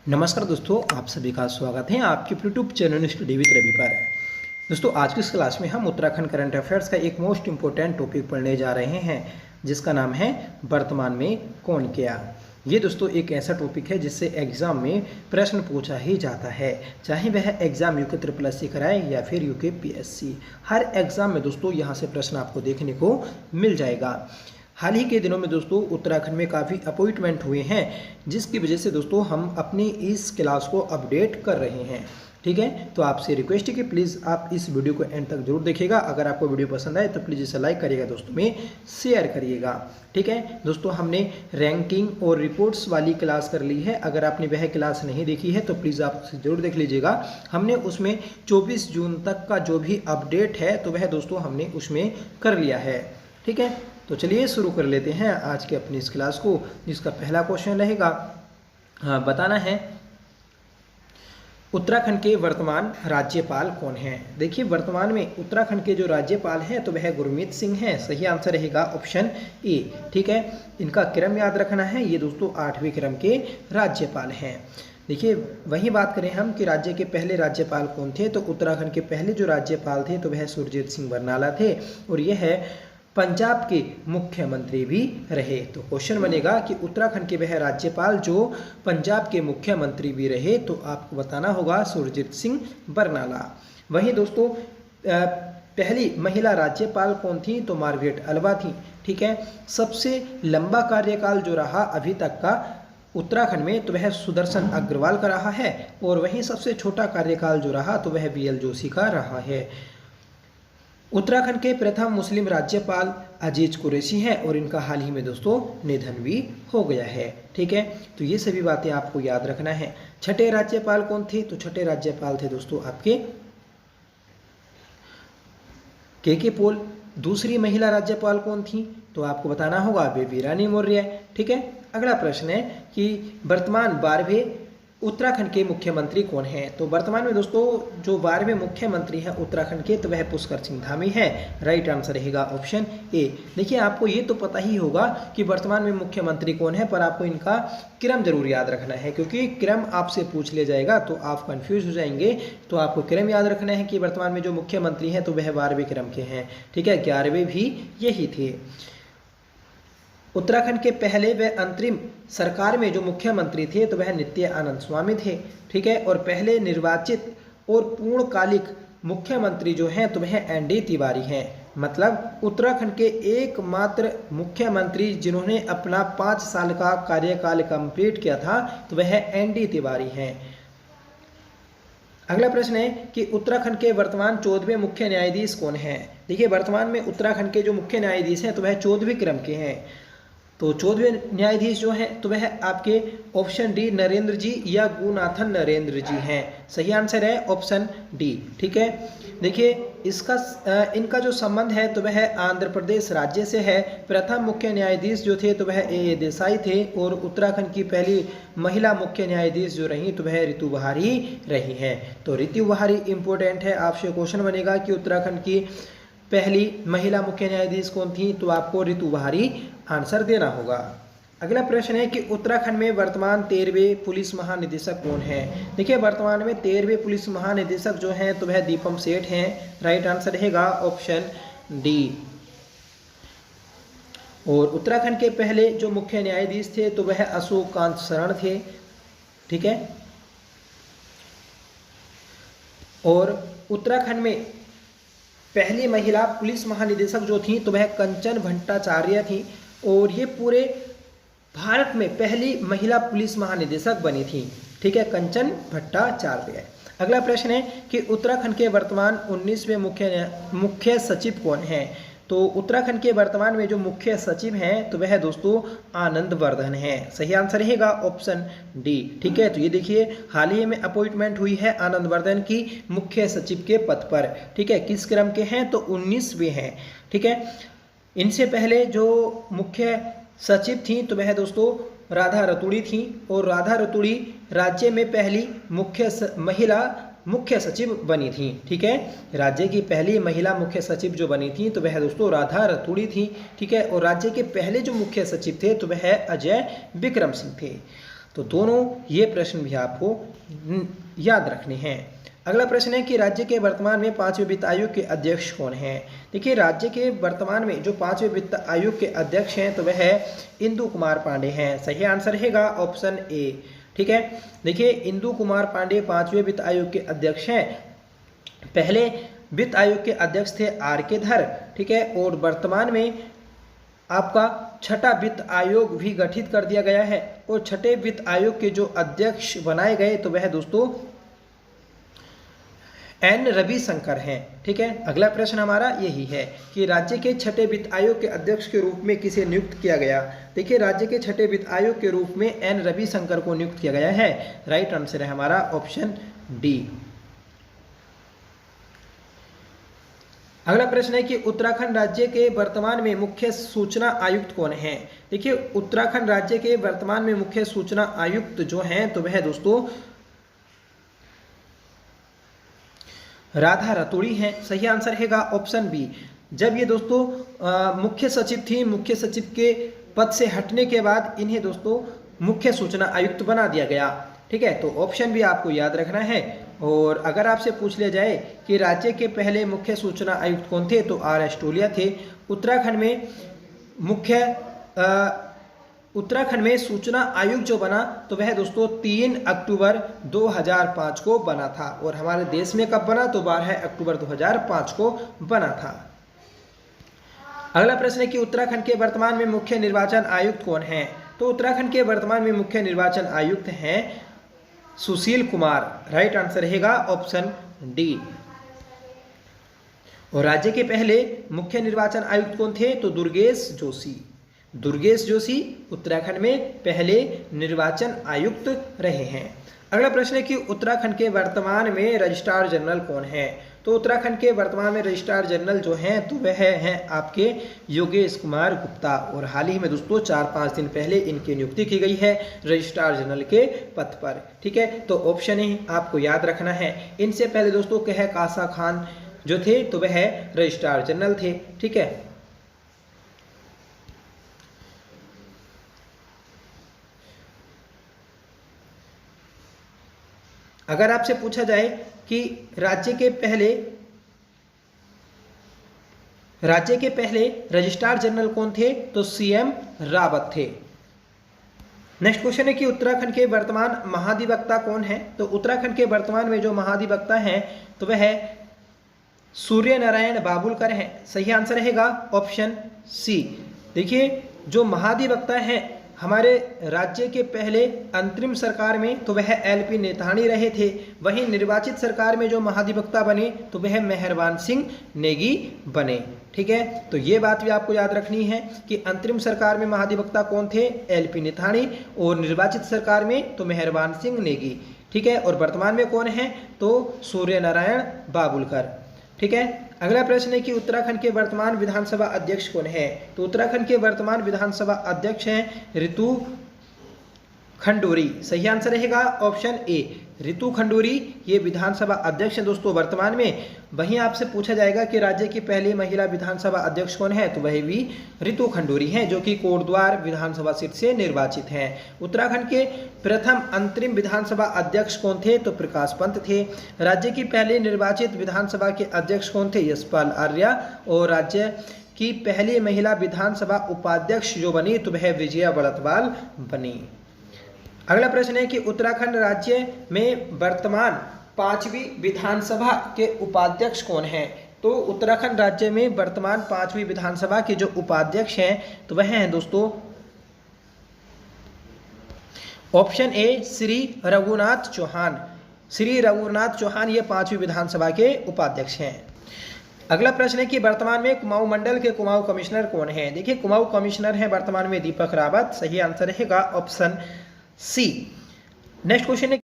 नमस्कार दोस्तों, आप सभी का स्वागत है आपके YouTube channel study with Ravi पर। दोस्तों, आज की इस क्लास में हम उत्तराखंड करंट अफेयर्स का एक मोस्ट इंपॉर्टेंट टॉपिक पढ़ने जा रहे हैं, जिसका नाम है वर्तमान में कौन क्या। ये दोस्तों एक ऐसा टॉपिक है जिससे एग्जाम में प्रश्न पूछा ही जाता है, चाहे वह एग्जाम यूके SSC कराए या फिर यूके PSC। हर एग्जाम में दोस्तों यहाँ से प्रश्न आपको देखने को मिल जाएगा। हाल ही के दिनों में दोस्तों उत्तराखंड में काफ़ी अपॉइंटमेंट हुए हैं, जिसकी वजह से दोस्तों हम अपनी इस क्लास को अपडेट कर रहे हैं। ठीक है, तो आपसे रिक्वेस्ट है कि प्लीज़ आप इस वीडियो को एंड तक जरूर देखिएगा। अगर आपको वीडियो पसंद आए तो प्लीज़ इसे लाइक करिएगा, दोस्तों में शेयर करिएगा। ठीक है दोस्तों, हमने रैंकिंग और रिपोर्ट्स वाली क्लास कर ली है। अगर आपने वह क्लास नहीं देखी है तो प्लीज़ आप उसे जरूर देख लीजिएगा। हमने उसमें 24 जून तक का जो भी अपडेट है तो वह दोस्तों हमने उसमें कर लिया है। ठीक है, तो चलिए शुरू कर लेते हैं आज के अपनी इस क्लास को, जिसका पहला क्वेश्चन रहेगा बताना है उत्तराखंड के वर्तमान राज्यपाल कौन हैं। देखिए, वर्तमान में उत्तराखंड के जो राज्यपाल हैं तो वह गुरमीत सिंह हैं। सही आंसर रहेगा ऑप्शन ए। ठीक है, इनका क्रम याद रखना है, ये दोस्तों 8वें क्रम के राज्यपाल हैं। देखिए, वही बात करें हम कि राज्य के पहले राज्यपाल कौन थे, तो उत्तराखंड के पहले जो राज्यपाल थे तो वह सुरजीत सिंह बरनाला थे, और यह है पंजाब के मुख्यमंत्री भी रहे। तो क्वेश्चन बनेगा कि उत्तराखंड के वह राज्यपाल जो पंजाब के मुख्यमंत्री भी रहे, तो आपको बताना होगा सुरजीत सिंह बरनाला। वहीं दोस्तों पहली महिला राज्यपाल कौन थी, तो मार्गरेट अल्वा थी। ठीक है, सबसे लंबा कार्यकाल जो रहा अभी तक का उत्तराखंड में तो वह सुदर्शन अग्रवाल का रहा है, और वहीं सबसे छोटा कार्यकाल जो रहा तो वह BL जोशी का रहा है। उत्तराखंड के प्रथम मुस्लिम राज्यपाल अजीज कुरैशी हैं, और इनका हाल ही में दोस्तों निधन भी हो गया है। ठीक है, तो ये सभी बातें आपको याद रखना है। छठे राज्यपाल कौन थे, तो छठे राज्यपाल थे दोस्तों आपके KK पॉल। दूसरी महिला राज्यपाल कौन थी, तो आपको बताना होगा बेबी रानी मौर्य। ठीक है, अगला प्रश्न है कि वर्तमान 12वें उत्तराखंड के मुख्यमंत्री कौन हैं। तो वर्तमान में दोस्तों जो 12वें मुख्यमंत्री हैं उत्तराखंड के, तो वह पुष्कर सिंह धामी है। राइट आंसर रहेगा ऑप्शन ए। देखिए, आपको ये तो पता ही होगा कि वर्तमान में मुख्यमंत्री कौन है, पर आपको इनका क्रम जरूर याद रखना है, क्योंकि क्रम आपसे पूछ लिया जाएगा तो आप कंफ्यूज हो जाएंगे। तो आपको क्रम याद रखना है कि वर्तमान में जो मुख्यमंत्री हैं तो वह 12वें क्रम के हैं। ठीक है, 11वें भी यही थे। उत्तराखंड के पहले व अंतरिम सरकार में जो मुख्यमंत्री थे तो वह नित्य आनंद स्वामी थे। ठीक है, और पहले निर्वाचित और पूर्णकालिक मुख्यमंत्री जो हैं तो वह ND तिवारी हैं। मतलब उत्तराखंड के एकमात्र मुख्यमंत्री जिन्होंने अपना 5 साल का कार्यकाल कंप्लीट किया था तो वह ND तिवारी हैं। अगला प्रश्न है कि उत्तराखंड के वर्तमान 14वें मुख्य न्यायाधीश कौन हैं। देखिए, वर्तमान में उत्तराखंड के जो मुख्य न्यायाधीश हैं तो वह 14वें क्रम के हैं। तो 14वें न्यायाधीश जो हैं तो वह आपके ऑप्शन डी नरेंद्र जी या गुनाथन नरेंद्र जी हैं। सही आंसर है ऑप्शन डी। ठीक है, देखिए इनका जो संबंध है तो वह आंध्र प्रदेश राज्य से है। प्रथम मुख्य न्यायाधीश जो थे तो वह AA देसाई थे, और उत्तराखंड की पहली महिला मुख्य न्यायाधीश जो रही तो वह ऋतु बहारी रही हैं। तो ऋतु बहारी इंपॉर्टेंट है। आपसे क्वेश्चन बनेगा कि उत्तराखंड की पहली महिला मुख्य न्यायाधीश कौन थी, तो आपको ऋतु बहारी आंसर देना होगा। अगला प्रश्न है कि उत्तराखंड में वर्तमान 13वें पुलिस महानिदेशक कौन है। देखिए, वर्तमान में 13वें पुलिस महानिदेशक जो हैं तो वह दीपम सेठ हैं। राइट आंसर रहेगा ऑप्शन डी। और उत्तराखंड के पहले जो मुख्य न्यायाधीश थे तो वह अशोक कांत शरण थे। ठीक है, और उत्तराखंड में पहली महिला पुलिस महानिदेशक जो थी तो वह कंचन भट्टाचार्य थी, और ये पूरे भारत में पहली महिला पुलिस महानिदेशक बनी थी। ठीक है, कंचन भट्टाचार्य। अगला प्रश्न है कि उत्तराखंड के वर्तमान 19वें मुख्य सचिव कौन हैं। तो उत्तराखंड के वर्तमान में जो मुख्य सचिव हैं तो वह दोस्तों आनंद वर्धन हैं। सही आंसर रहेगा ऑप्शन डी। ठीक है, तो ये देखिए हाल ही में अपॉइंटमेंट हुई है आनंद वर्धन की मुख्य सचिव के पद पर। ठीक है, किस क्रम के हैं, तो 19वें हैं। ठीक है, इनसे पहले जो मुख्य सचिव थी तो वह दोस्तों राधा रतूड़ी थी, और राधा रतूड़ी राज्य में पहली महिला मुख्य सचिव बनी थी। ठीक है, राज्य की पहली महिला मुख्य सचिव जो बनी थी तो वह दोस्तों राधा रतूड़ी थी। ठीक है, और राज्य के पहले जो मुख्य सचिव थे तो वह अजय विक्रम सिंह थे। तो दोनों ये प्रश्न भी आपको याद रखने हैं। अगला प्रश्न है कि राज्य के वर्तमान में 5वें वित्त आयोग के अध्यक्ष कौन हैं। देखिए राज्य के वर्तमान में जो 5वें वित्त आयोग के अध्यक्ष हैं तो वह है इंदु कुमार पांडे हैं। सही आंसर रहेगा ऑप्शन ए। ठीक है, देखिए इंदु कुमार पांडे 5वें वित्त आयोग के अध्यक्ष हैं। पहले वित्त आयोग के अध्यक्ष थे आर के धर। ठीक है, और वर्तमान में आपका छठा वित्त आयोग भी गठित कर दिया गया है और छठे वित्त आयोग के जो अध्यक्ष बनाए गए तो वह दोस्तों एन रविशंकर हैं। ठीक है, अगला प्रश्न हमारा यही है कि राज्य के छठे वित्त आयोग के अध्यक्ष के रूप में किसे नियुक्त किया गया। देखिए राज्य के छठे वित्त आयोग के रूप में एन रविशंकर को नियुक्त किया गया है। राइट आंसर है हमारा ऑप्शन डी। अगला प्रश्न है कि उत्तराखंड राज्य के वर्तमान में मुख्य सूचना आयुक्त कौन है। देखिए उत्तराखंड राज्य के वर्तमान में मुख्य सूचना आयुक्त जो हैं तो वह दोस्तों राधा रतूड़ी हैं। सही आंसर रहेगा ऑप्शन बी। जब ये दोस्तों मुख्य सचिव थी, मुख्य सचिव के पद से हटने के बाद इन्हें दोस्तों मुख्य सूचना आयुक्त बना दिया गया। ठीक है, तो ऑप्शन भी आपको याद रखना है। और अगर आपसे पूछ लिया जाए कि राज्य के पहले मुख्य सूचना आयुक्त कौन थे तो आर एस्टोलिया थे। उत्तराखंड में सूचना आयुक्त जो बना तो वह दोस्तों 3 अक्टूबर 2005 को बना था। और हमारे देश में कब बना तो 12 अक्टूबर 2005 को बना था। अगला प्रश्न है कि उत्तराखंड के वर्तमान में मुख्य निर्वाचन आयुक्त कौन है। तो उत्तराखंड के वर्तमान में मुख्य निर्वाचन आयुक्त हैं सुशील कुमार। राइट आंसर रहेगा ऑप्शन डी। और राज्य के पहले मुख्य निर्वाचन आयुक्त कौन थे तो दुर्गेश जोशी। दुर्गेश जोशी उत्तराखंड में पहले निर्वाचन आयुक्त रहे हैं। अगला प्रश्न है कि उत्तराखंड के वर्तमान में रजिस्ट्रार जनरल कौन है। तो उत्तराखंड के वर्तमान में रजिस्ट्रार जनरल जो हैं तो वह हैं आपके योगेश कुमार गुप्ता। और हाल ही में दोस्तों 4-5 दिन पहले इनकी नियुक्ति की गई है रजिस्ट्रार जनरल के पद पर। ठीक है, तो ऑप्शन ही आपको याद रखना है। इनसे पहले दोस्तों कह कासा खान जो थे तो वह रजिस्ट्रार जनरल थे। ठीक है, अगर आपसे पूछा जाए कि राज्य के पहले रजिस्ट्रार जनरल कौन थे तो सीएम रावत थे। नेक्स्ट क्वेश्चन है कि उत्तराखंड के वर्तमान महाधिवक्ता कौन है। तो उत्तराखंड के वर्तमान में जो महाधिवक्ता हैं तो वह सूर्य नारायण बाबुलकर हैं। सही आंसर रहेगा ऑप्शन सी। देखिए जो महाधिवक्ता हैं हमारे राज्य के पहले अंतरिम सरकार में तो वह एलपी नेतानी रहे थे। वहीं निर्वाचित सरकार में जो महाधिवक्ता बने तो वह मेहरबान सिंह नेगी बने। ठीक है, तो ये बात भी आपको याद रखनी है कि अंतरिम सरकार में महाधिवक्ता कौन थे एलपी नेतानी और निर्वाचित सरकार में तो मेहरबान सिंह नेगी। ठीक है, और वर्तमान में कौन है तो सूर्य नारायण बाबुलकर। ठीक है, अगला प्रश्न है कि उत्तराखंड के वर्तमान विधानसभा अध्यक्ष कौन है। तो उत्तराखंड के वर्तमान विधानसभा अध्यक्ष हैं ऋतु खंडूरी। सही आंसर रहेगा ऑप्शन ए। ऋतु खंडूरी ये विधानसभा अध्यक्ष हैं दोस्तों वर्तमान में। वहीं आपसे पूछा जाएगा कि राज्य की पहली महिला विधानसभा अध्यक्ष कौन है तो वह भी ऋतु खंडूरी हैं जो कि कोटद्वार विधानसभा सीट से निर्वाचित हैं। उत्तराखंड के प्रथम अंतरिम विधानसभा अध्यक्ष कौन थे तो प्रकाश पंत थे। राज्य की पहली निर्वाचित विधानसभा के अध्यक्ष कौन थे यशपाल आर्या। और राज्य की पहली महिला विधानसभा उपाध्यक्ष जो बनी तो वह विजया बड़तवाल बनी। अगला प्रश्न है कि उत्तराखंड राज्य में वर्तमान 5वीं विधानसभा के उपाध्यक्ष कौन हैं। तो उत्तराखंड राज्य में वर्तमान 5वीं विधानसभा के जो उपाध्यक्ष हैं तो वह हैं दोस्तों ऑप्शन ए श्री रघुनाथ चौहान। श्री रघुनाथ चौहान ये 5वीं विधानसभा के उपाध्यक्ष हैं। अगला प्रश्न है कि वर्तमान में कुमाऊं मंडल के कुमाऊं कमिश्नर कौन हैं। देखिए कुमाऊं कमिश्नर हैं वर्तमान में दीपक रावत। सही आंसर रहेगा ऑप्शन सी। नेक्स्ट क्वेश्चन है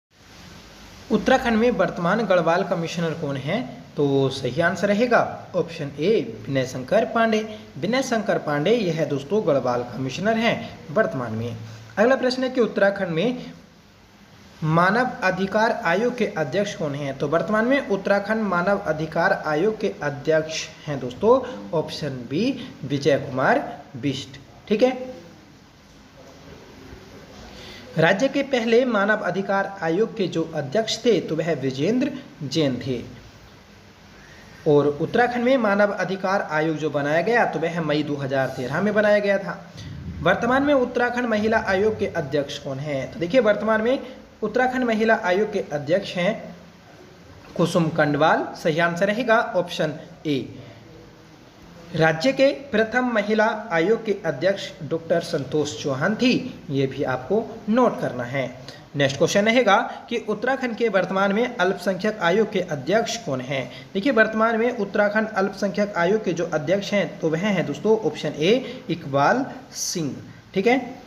उत्तराखंड में वर्तमान गढ़वाल कमिश्नर कौन है। तो सही आंसर रहेगा ऑप्शन ए विनय शंकर पांडे। विनय शंकर पांडे यह दोस्तों गढ़वाल कमिश्नर हैं वर्तमान में। अगला प्रश्न है कि उत्तराखंड में मानव अधिकार आयोग के अध्यक्ष कौन हैं। तो वर्तमान में उत्तराखंड मानव अधिकार आयोग के अध्यक्ष हैं दोस्तों ऑप्शन बी विजय कुमार बिष्ट। ठीक है, राज्य के पहले मानव अधिकार आयोग के जो अध्यक्ष थे तो वह विजेंद्र जैन थे। और उत्तराखंड में मानव अधिकार आयोग जो बनाया गया तो वह मई 2013 में बनाया गया था। वर्तमान में उत्तराखंड महिला आयोग के अध्यक्ष कौन हैं? तो देखिए वर्तमान में उत्तराखंड महिला आयोग के अध्यक्ष हैं कुसुम कंडवाल। सही आंसर रहेगा ऑप्शन ए। राज्य के प्रथम महिला आयोग के अध्यक्ष डॉक्टर संतोष चौहान थी, ये भी आपको नोट करना है। नेक्स्ट क्वेश्चन रहेगा कि उत्तराखंड के वर्तमान में अल्पसंख्यक आयोग के अध्यक्ष कौन हैं? देखिए वर्तमान में उत्तराखंड अल्पसंख्यक आयोग के जो अध्यक्ष हैं तो वह हैं दोस्तों ऑप्शन ए इकबाल सिंह। ठीक है,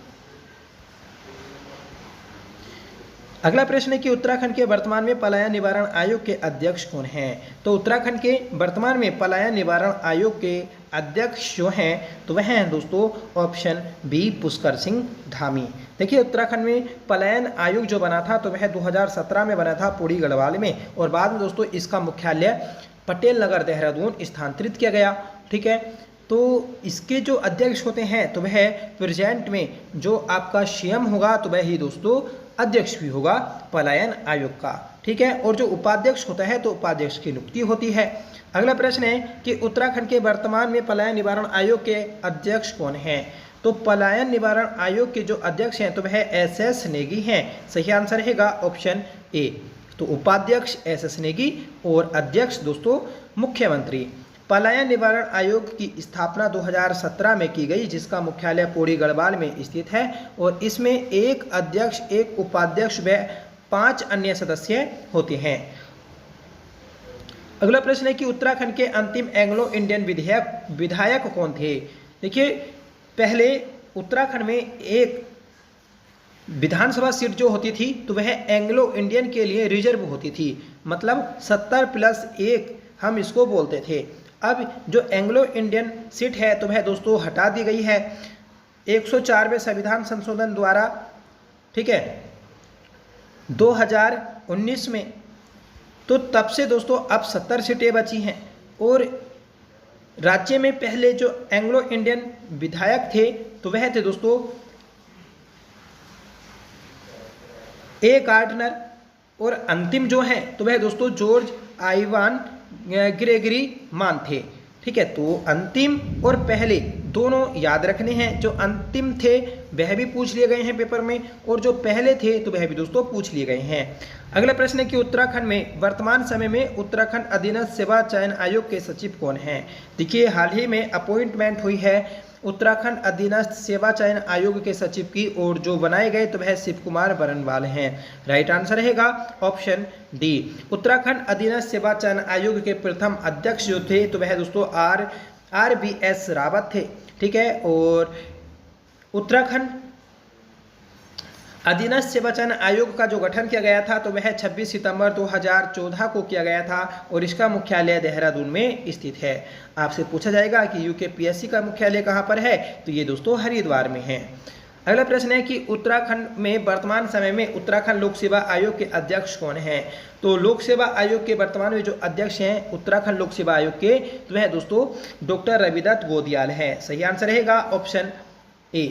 अगला प्रश्न है कि उत्तराखंड के वर्तमान में पलायन निवारण आयोग के अध्यक्ष कौन हैं? तो उत्तराखंड के वर्तमान में पलायन निवारण आयोग के अध्यक्ष जो हैं तो वह हैं दोस्तों ऑप्शन बी पुष्कर सिंह धामी। देखिए उत्तराखंड में पलायन आयोग जो बना था तो वह 2017 में बना था पौड़ी गढ़वाल में, और बाद में दोस्तों इसका मुख्यालय पटेल नगर देहरादून स्थानांतरित किया गया। ठीक है, तो इसके जो अध्यक्ष होते हैं तो वह प्रेजेंट में जो आपका सीएम होगा तो वह ही दोस्तों अध्यक्ष भी होगा पलायन आयोग का। ठीक है, और जो उपाध्यक्ष होता है तो उपाध्यक्ष की नियुक्ति होती है। अगला प्रश्न है कि उत्तराखंड के वर्तमान में पलायन निवारण आयोग के अध्यक्ष कौन हैं? तो पलायन निवारण आयोग के जो अध्यक्ष हैं तो वह SS नेगी हैं। सही आंसर रहेगा ऑप्शन ए। तो उपाध्यक्ष SS नेगी और अध्यक्ष दोस्तों मुख्यमंत्री। पलायन निवारण आयोग की स्थापना 2017 में की गई, जिसका मुख्यालय पौड़ी गढ़वाल में स्थित है, और इसमें एक अध्यक्ष, एक उपाध्यक्ष व 5 अन्य सदस्य होते हैं। अगला प्रश्न है कि उत्तराखंड के अंतिम एंग्लो इंडियन विधायक कौन थे? देखिए पहले उत्तराखंड में एक विधानसभा सीट जो होती थी तो वह एंग्लो इंडियन के लिए रिजर्व होती थी, मतलब 70+1 हम इसको बोलते थे। अब जो एंग्लो इंडियन सीट है तो वह दोस्तों हटा दी गई है 104वें संविधान संशोधन द्वारा। ठीक है, 2019 में, तो तब से दोस्तों अब 70 सीटें बची हैं। और राज्य में पहले जो एंग्लो इंडियन विधायक थे तो वह थे दोस्तों ए गार्डनर, और अंतिम जो है तो वह दोस्तों जॉर्ज आइवान ग्रेगरी मान थे। ठीक है, तो अंतिम और पहले दोनों याद रखने हैं। जो अंतिम थे वह भी पूछ लिए गए हैं पेपर में, और जो पहले थे तो वह भी दोस्तों पूछ लिए गए हैं। अगला प्रश्न है कि उत्तराखंड में वर्तमान समय में उत्तराखंड अधीनस्थ सेवा चयन आयोग के सचिव कौन हैं? देखिए हाल ही में अपॉइंटमेंट हुई है उत्तराखंड अधीनस्थ सेवा चयन आयोग के सचिव की, और जो बनाए गए तो वह शिव कुमार बरनवाल हैं। राइट आंसर रहेगा ऑप्शन डी। उत्तराखंड अधीनस्थ सेवा चयन आयोग के प्रथम अध्यक्ष जो थे तो वह दोस्तों RBS रावत थे। ठीक है, और उत्तराखंड अधीनस्थ सेवा चयन आयोग का जो गठन किया गया था तो वह 26 सितंबर 2014 को किया गया था, और इसका मुख्यालय देहरादून में स्थित है। आपसे पूछा जाएगा कि UKPSC का मुख्यालय कहाँ पर है? तो ये दोस्तों हरिद्वार में है। अगला प्रश्न है कि उत्तराखंड में वर्तमान समय में उत्तराखंड लोक सेवा आयोग के अध्यक्ष कौन हैं? तो लोक सेवा आयोग के वर्तमान में जो अध्यक्ष हैं उत्तराखंड लोक सेवा आयोग के तो वह दोस्तों डॉक्टर रविदत्त गोदियाल है। सही आंसर रहेगा ऑप्शन ए।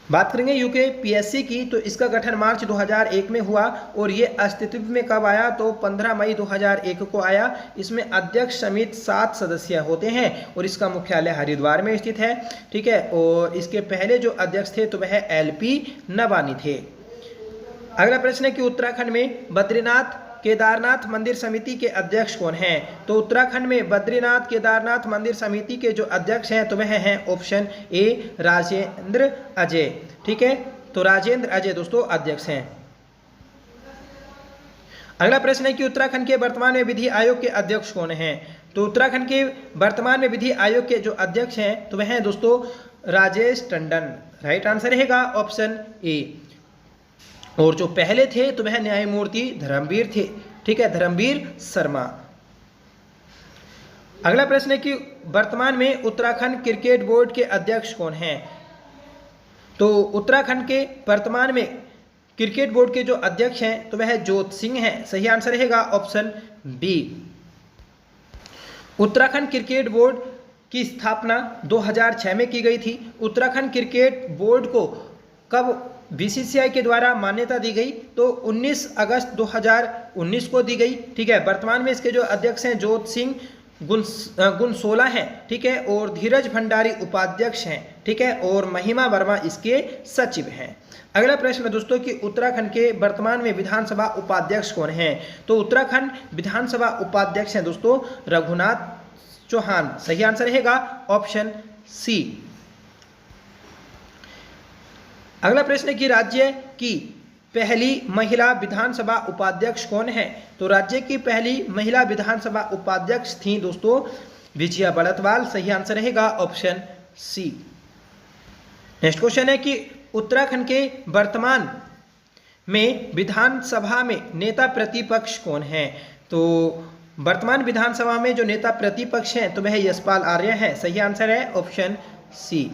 बात करेंगे UKPSC की, तो इसका गठन मार्च 2001 में हुआ, और ये अस्तित्व में कब आया? तो 15 मई 2001 को आया। इसमें अध्यक्ष समेत 7 सदस्य होते हैं, और इसका मुख्यालय हरिद्वार में स्थित है। ठीक है, और इसके पहले जो अध्यक्ष थे तो वह LP नवानी थे। अगला प्रश्न है कि उत्तराखंड में बद्रीनाथ केदारनाथ मंदिर समिति के अध्यक्ष कौन हैं? तो उत्तराखंड में बद्रीनाथ केदारनाथ मंदिर समिति के जो अध्यक्ष हैं तो वह हैं ऑप्शन ए राजेंद्र अजय। ठीक है, तो राजेंद्र अजय दोस्तों अध्यक्ष हैं। अगला प्रश्न है कि उत्तराखंड के वर्तमान में विधि आयोग के अध्यक्ष कौन हैं? तो उत्तराखंड के वर्तमान में विधि आयोग के जो अध्यक्ष हैं तो वह हैं दोस्तों राजेश टंडन। राइट आंसर रहेगा ऑप्शन ए। और जो पहले थे तो वह न्यायमूर्ति धर्मवीर थे। ठीक है, धर्मवीर शर्मा। अगला प्रश्न है कि वर्तमान में उत्तराखंड क्रिकेट बोर्ड के अध्यक्ष कौन हैं? तो उत्तराखंड के वर्तमान में क्रिकेट बोर्ड के जो अध्यक्ष हैं तो वह जोत सिंह हैं। सही आंसर रहेगा option B. Uttarakhand cricket board की स्थापना 2006 में की गई थी। उत्तराखंड क्रिकेट बोर्ड को कब बीसीसीआई के द्वारा मान्यता दी गई, तो 19 अगस्त 2019 को दी गई। ठीक है, वर्तमान में इसके जो अध्यक्ष हैं जोत सिंह गुनसोला हैं, ठीक है, और धीरज भंडारी उपाध्यक्ष हैं, ठीक है, और महिमा वर्मा इसके सचिव हैं। अगला प्रश्न दोस्तों कि उत्तराखंड के वर्तमान में विधानसभा उपाध्यक्ष कौन हैं, तो उत्तराखंड विधानसभा उपाध्यक्ष हैं दोस्तों रघुनाथ चौहान। सही आंसर रहेगा ऑप्शन सी। अगला प्रश्न कि राज्य की पहली महिला विधानसभा उपाध्यक्ष कौन है, तो राज्य की पहली महिला विधानसभा उपाध्यक्ष थी दोस्तों विजया बड़तवाल। सही आंसर रहेगा ऑप्शन सी। नेक्स्ट क्वेश्चन है कि उत्तराखंड के वर्तमान में विधानसभा में नेता प्रतिपक्ष कौन है, तो वर्तमान विधानसभा में जो नेता प्रतिपक्ष हैं तो वह यशपाल आर्य है। सही आंसर है ऑप्शन सी।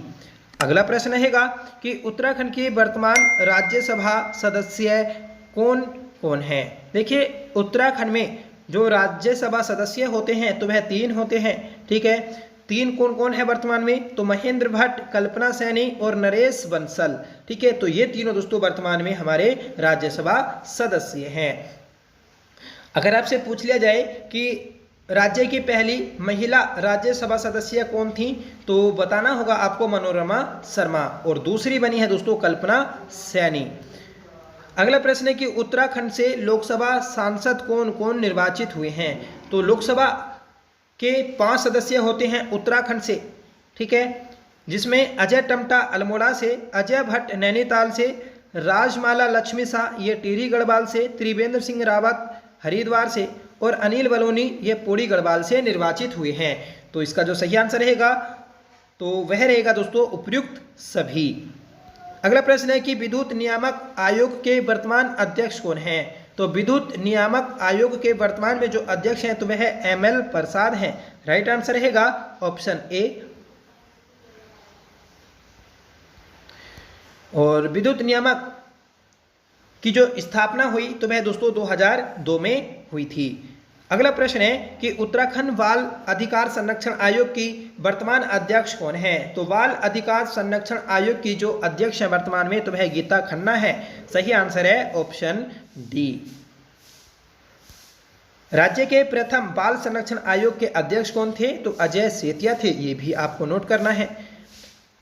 अगला प्रश्न रहेगा कि उत्तराखंड के वर्तमान राज्यसभा सदस्य कौन कौन है। देखिए उत्तराखंड में जो राज्यसभा सदस्य होते हैं तो वह 3 होते हैं। ठीक है, 3 कौन कौन है वर्तमान में, तो महेंद्र भट्ट, कल्पना सैनी और नरेश बंसल। ठीक है, तो ये तीनों दोस्तों वर्तमान में हमारे राज्यसभा सदस्य हैं। अगर आपसे पूछ लिया जाए कि राज्य की पहली महिला राज्यसभा सदस्य कौन थी, तो बताना होगा आपको मनोरमा शर्मा, और दूसरी बनी है दोस्तों कल्पना सैनी। अगला प्रश्न है कि उत्तराखंड से लोकसभा सांसद कौन कौन निर्वाचित हुए हैं, तो लोकसभा के 5 सदस्य होते हैं उत्तराखंड से। ठीक है, जिसमें अजय टमटा अल्मोड़ा से, अजय भट्ट नैनीताल से, राजमाला लक्ष्मी शाह ये टिहरी गढ़वाल से, त्रिवेंद्र सिंह रावत हरिद्वार से और अनिल बलूनी ये पौड़ी गढ़वाल से निर्वाचित हुए हैं। तो इसका जो सही आंसर रहेगा तो वह रहेगा दोस्तों उपर्युक्त सभी। अगला प्रश्न है कि विद्युत नियामक आयोग के वर्तमान अध्यक्ष कौन हैं, तो विद्युत नियामक आयोग के वर्तमान में जो अध्यक्ष हैं तो वह ML प्रसाद हैं। राइट आंसर रहेगा ऑप्शन ए। और विद्युत नियामक की जो स्थापना हुई तो वह दोस्तों 2002 में हुई थी। अगला प्रश्न है कि उत्तराखंड बाल अधिकार संरक्षण आयोग की वर्तमान अध्यक्ष कौन है, तो बाल अधिकार संरक्षण आयोग की जो अध्यक्ष है वर्तमान में तो वह गीता खन्ना है। सही आंसर है ऑप्शन डी। राज्य के प्रथम बाल संरक्षण आयोग के अध्यक्ष कौन थे, तो अजय सेतिया थे। ये भी आपको नोट करना है।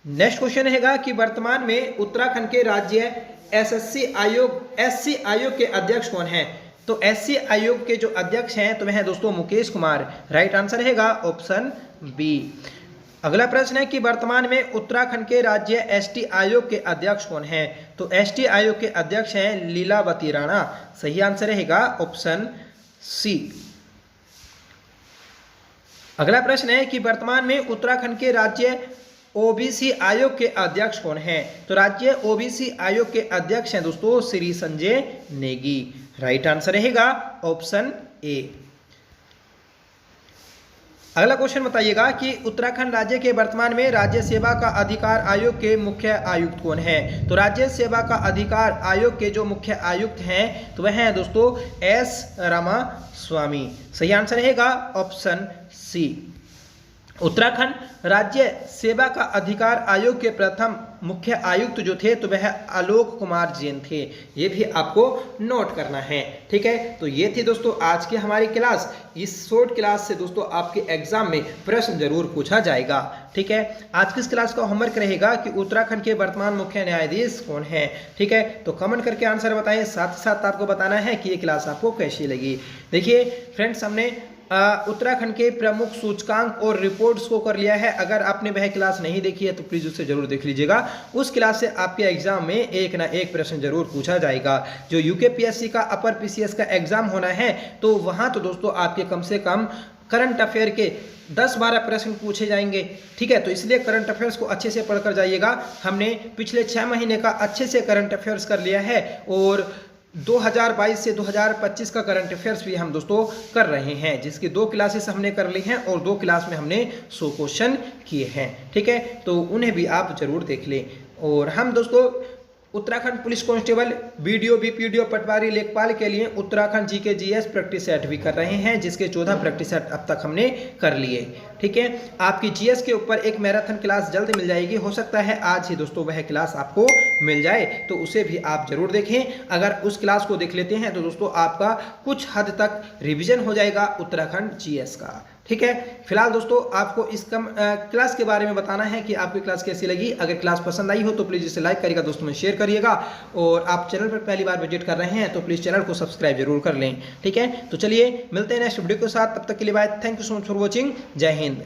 नेक्स्ट क्वेश्चन रहेगा कि वर्तमान में उत्तराखंड के राज्य SC आयोग के अध्यक्ष कौन हैं, तो SC आयोग के जो अध्यक्ष हैं तो वह दोस्तों मुकेश कुमार। राइट आंसर रहेगा ऑप्शन बी। अगला प्रश्न है कि वर्तमान में उत्तराखंड के राज्य ST आयोग के अध्यक्ष कौन हैं, तो ST आयोग के अध्यक्ष हैं लीलावती राणा। सही आंसर रहेगा ऑप्शन सी। अगला प्रश्न है कि वर्तमान में उत्तराखंड के राज्य OBC आयोग के अध्यक्ष कौन हैं, तो राज्य OBC आयोग के अध्यक्ष हैं दोस्तों श्री संजय नेगी। राइट आंसर रहेगा ऑप्शन ए। अगला क्वेश्चन बताइएगा कि उत्तराखंड राज्य के वर्तमान में राज्य सेवा का अधिकार आयोग के मुख्य आयुक्त कौन है, तो राज्य सेवा का अधिकार आयोग के जो मुख्य आयुक्त हैं तो वह हैं दोस्तों S रमा स्वामी। सही आंसर रहेगा ऑप्शन सी। उत्तराखंड राज्य सेवा का अधिकार आयोग के प्रथम मुख्य आयुक्त जो थे तो वह आलोक कुमार जैन थे। ये भी आपको नोट करना है। ठीक है, तो ये थी दोस्तों आज की हमारी क्लास। इस शॉर्ट क्लास से दोस्तों आपके एग्जाम में प्रश्न जरूर पूछा जाएगा। ठीक है, आज की इस क्लास का होमवर्क रहेगा कि उत्तराखंड के वर्तमान मुख्य न्यायाधीश कौन है। ठीक है, तो कमेंट करके आंसर बताएं। साथ ही साथ आपको बताना है कि ये क्लास आपको कैसी लगी। देखिए फ्रेंड्स, हमने उत्तराखंड के प्रमुख सूचकांक और रिपोर्ट्स को कर लिया है। अगर आपने वह क्लास नहीं देखी है तो प्लीज उसे जरूर देख लीजिएगा। उस क्लास से आपके एग्जाम में एक ना एक प्रश्न जरूर पूछा जाएगा। जो UKPSC का अपर PCS का एग्जाम होना है तो वहां तो दोस्तों आपके कम से कम करंट अफेयर के 10-12 प्रश्न पूछे जाएंगे। ठीक है, तो इसलिए करंट अफेयर्स को अच्छे से पढ़कर जाइएगा। हमने पिछले 6 महीने का अच्छे से करंट अफेयर्स कर लिया है और 2022 से 2025 का करंट अफेयर्स भी हम दोस्तों कर रहे हैं, जिसकी 2 क्लासेस हमने कर ली हैं और 2 क्लास में हमने 100 क्वेश्चन किए हैं। ठीक है, तो उन्हें भी आप जरूर देख लें। और हम दोस्तों उत्तराखंड पुलिस कांस्टेबल बीडीओ बीपीडीओ पटवारी लेखपाल के लिए Uttarakhand GK GS practice set भी कर रहे हैं, जिसके 14 प्रैक्टिस सेट अब तक हमने कर लिए। ठीक है, आपकी जीएस के ऊपर एक मैराथन क्लास जल्द मिल जाएगी, हो सकता है आज ही दोस्तों वह क्लास आपको मिल जाए, तो उसे भी आप जरूर देखें। अगर उस क्लास को देख लेते हैं तो दोस्तों आपका कुछ हद तक रिविजन हो जाएगा उत्तराखंड जीएस का। ठीक है, फिलहाल दोस्तों आपको इस क्लास के बारे में बताना है कि आपकी क्लास कैसी लगी। अगर क्लास पसंद आई हो तो प्लीज़ इसे लाइक करिएगा, दोस्तों में शेयर करिएगा, और आप चैनल पर पहली बार विजिट कर रहे हैं तो प्लीज़ चैनल को सब्सक्राइब जरूर कर लें। ठीक है, तो चलिए मिलते हैं नेक्स्ट वीडियो के साथ, तब तक के लिए bye, thank you so much for watching, जय हिंद।